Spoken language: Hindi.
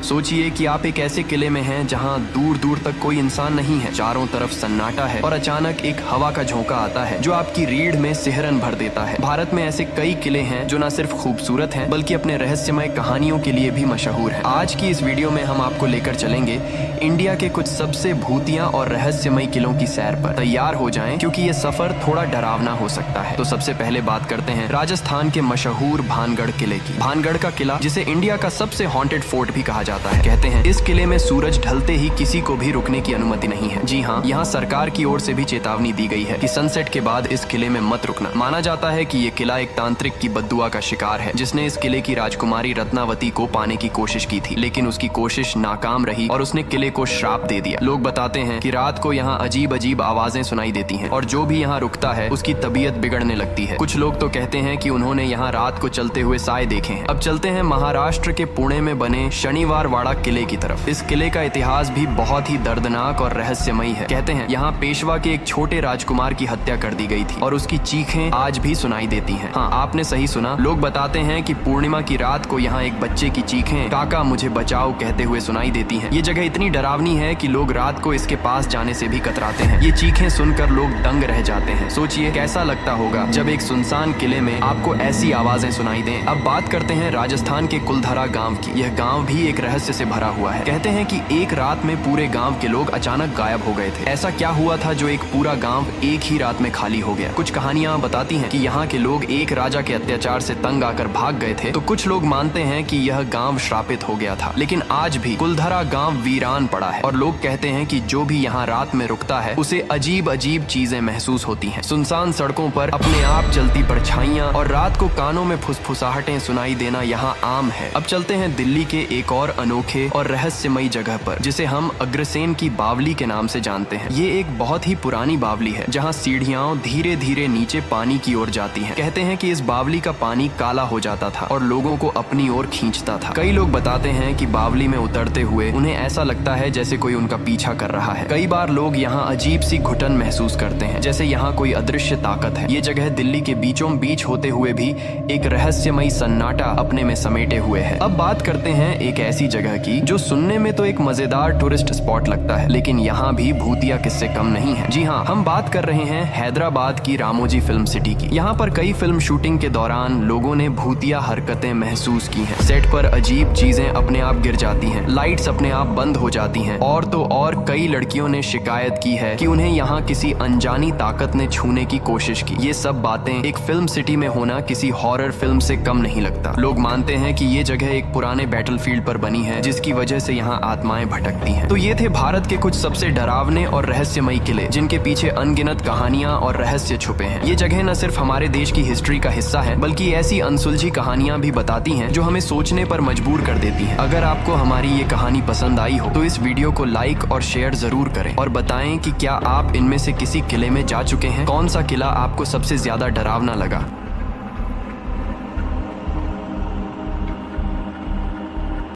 सोचिए कि आप एक ऐसे किले में हैं जहां दूर दूर तक कोई इंसान नहीं है, चारों तरफ सन्नाटा है और अचानक एक हवा का झोंका आता है जो आपकी रीढ़ में सिहरन भर देता है। भारत में ऐसे कई किले हैं जो न सिर्फ खूबसूरत हैं बल्कि अपने रहस्यमय कहानियों के लिए भी मशहूर हैं। आज की इस वीडियो में हम आपको लेकर चलेंगे इंडिया के कुछ सबसे भूतिया और रहस्यमय किलों की सैर पर। तैयार हो जाएं क्योंकि ये सफर थोड़ा डरावना हो सकता है। तो सबसे पहले बात करते हैं राजस्थान के मशहूर भानगढ़ किले की। भानगढ़ का किला, जिसे इंडिया का सबसे हॉन्टेड फोर्ट भी कहा जाता है, कहते हैं इस किले में सूरज ढलते ही किसी को भी रुकने की अनुमति नहीं है। जी हाँ, यहाँ सरकार की ओर से भी चेतावनी दी गई है कि सनसेट के बाद इस किले में मत रुकना। माना जाता है कि ये किला एक तांत्रिक की बद्दुआ का शिकार है जिसने इस किले की राजकुमारी रत्नावती को पाने की कोशिश की थी, लेकिन उसकी कोशिश नाकाम रही और उसने किले को श्राप दे दिया। लोग बताते हैं कि रात को यहाँ अजीब अजीब आवाजें सुनाई देती हैं और जो भी यहाँ रुकता है उसकी तबीयत बिगड़ने लगती है। कुछ लोग तो कहते हैं कि उन्होंने यहाँ रात को चलते हुए साए देखे हैं। अब चलते हैं महाराष्ट्र के पुणे में बने शनिवार वाड़ा किले की तरफ। इस किले का इतिहास भी बहुत ही दर्दनाक और रहस्यमयी है। कहते हैं यहाँ पेशवा के एक छोटे राजकुमार की हत्या कर दी गई थी और उसकी चीखें आज भी सुनाई देती हैं। हाँ, आपने सही सुना। लोग बताते हैं कि पूर्णिमा की रात को यहाँ एक बच्चे की चीखें काका मुझे बचाओ कहते हुए सुनाई देती हैं। ये जगह इतनी डरावनी है कि लोग रात को इसके पास जाने से भी कतराते हैं। ये चीखें सुनकर लोग दंग रह जाते हैं। सोचिए कैसा लगता होगा जब एक सुनसान किले में आपको ऐसी आवाजें सुनाई दें। अब बात करते हैं राजस्थान के कुलधरा गांव की। यह गांव भी एक रहस्य से भरा हुआ है। कहते हैं कि एक रात में पूरे गांव के लोग अचानक गायब हो गए थे। ऐसा क्या हुआ था जो एक पूरा गांव एक ही रात में खाली हो गया? कुछ कहानियां बताती हैं कि यहाँ के लोग एक राजा के अत्याचार से तंग आकर भाग गए थे, तो कुछ लोग मानते हैं कि यह गांव श्रापित हो गया था। लेकिन आज भी कुलधरा गांव वीरान पड़ा है और लोग कहते हैं कि जो भी यहाँ रात में रुकता है उसे अजीब अजीब चीजें महसूस होती हैं। सुनसान सड़कों पर अपने आप चलती परछाइयां और रात को कानों में फुसफुसाहटें सुनाई देना यहाँ आम है। अब चलते हैं दिल्ली के एक और अनोखे और रहस्यमयी जगह पर जिसे हम अग्रसेन की बावली के नाम से जानते हैं। ये एक बहुत ही पुरानी बावली है जहाँ सीढ़ियां धीरे धीरे नीचे पानी की ओर जाती हैं। कहते हैं कि इस बावली का पानी काला हो जाता था और लोगों को अपनी ओर खींचता था। कई लोग बताते हैं कि बावली में उतरते हुए उन्हें ऐसा लगता है जैसे कोई उनका पीछा कर रहा है। कई बार लोग यहाँ अजीब सी घुटन महसूस करते हैं, जैसे यहाँ कोई अदृश्य ताकत है। ये जगह दिल्ली के बीचों बीच होते हुए भी एक रहस्यमयी सन्नाटा अपने में समेटे हुए है। अब बात करते हैं एक ऐसी जगह की जो सुनने में तो एक मजेदार टूरिस्ट स्पॉट लगता है, लेकिन यहाँ भी भूतिया किस्से कम नहीं है। जी हाँ, हम बात कर रहे हैं हैदराबाद की रामोजी फिल्म सिटी की। यहाँ पर कई फिल्म शूटिंग के दौरान लोगों ने भूतिया हरकतें महसूस की हैं। सेट पर अजीब चीजें अपने आप गिर जाती हैं, लाइट्स अपने आप बंद हो जाती हैं और तो और कई लड़कियों ने शिकायत की है कि उन्हें यहाँ किसी अनजानी ताकत ने छूने की कोशिश की। ये सब बातें एक फिल्म सिटी में होना किसी हॉरर फिल्म से कम नहीं लगता। लोग मानते हैं कि ये जगह एक पुराने बैटलफील्ड पर बनी है जिसकी वजह से यहाँ आत्माएं भटकती हैं। तो ये थे भारत के कुछ सबसे डरावने और रहस्यमयी किले जिनके पीछे अनगिनत कहानियां और रहस्य छुपे हैं। ये जगह न सिर्फ हमारे देश की हिस्ट्री का हिस्सा है बल्कि ऐसी अनसुलझी कहानियां भी बताती हैं जो हमें सोचने पर मजबूर कर देती हैं। अगर आपको हमारी ये कहानी पसंद आई हो तो इस वीडियो को लाइक और शेयर जरूर करें और बताएं कि क्या आप इनमें से किसी किले में जा चुके हैं। कौन सा किला आपको सबसे ज्यादा डरावना लगा?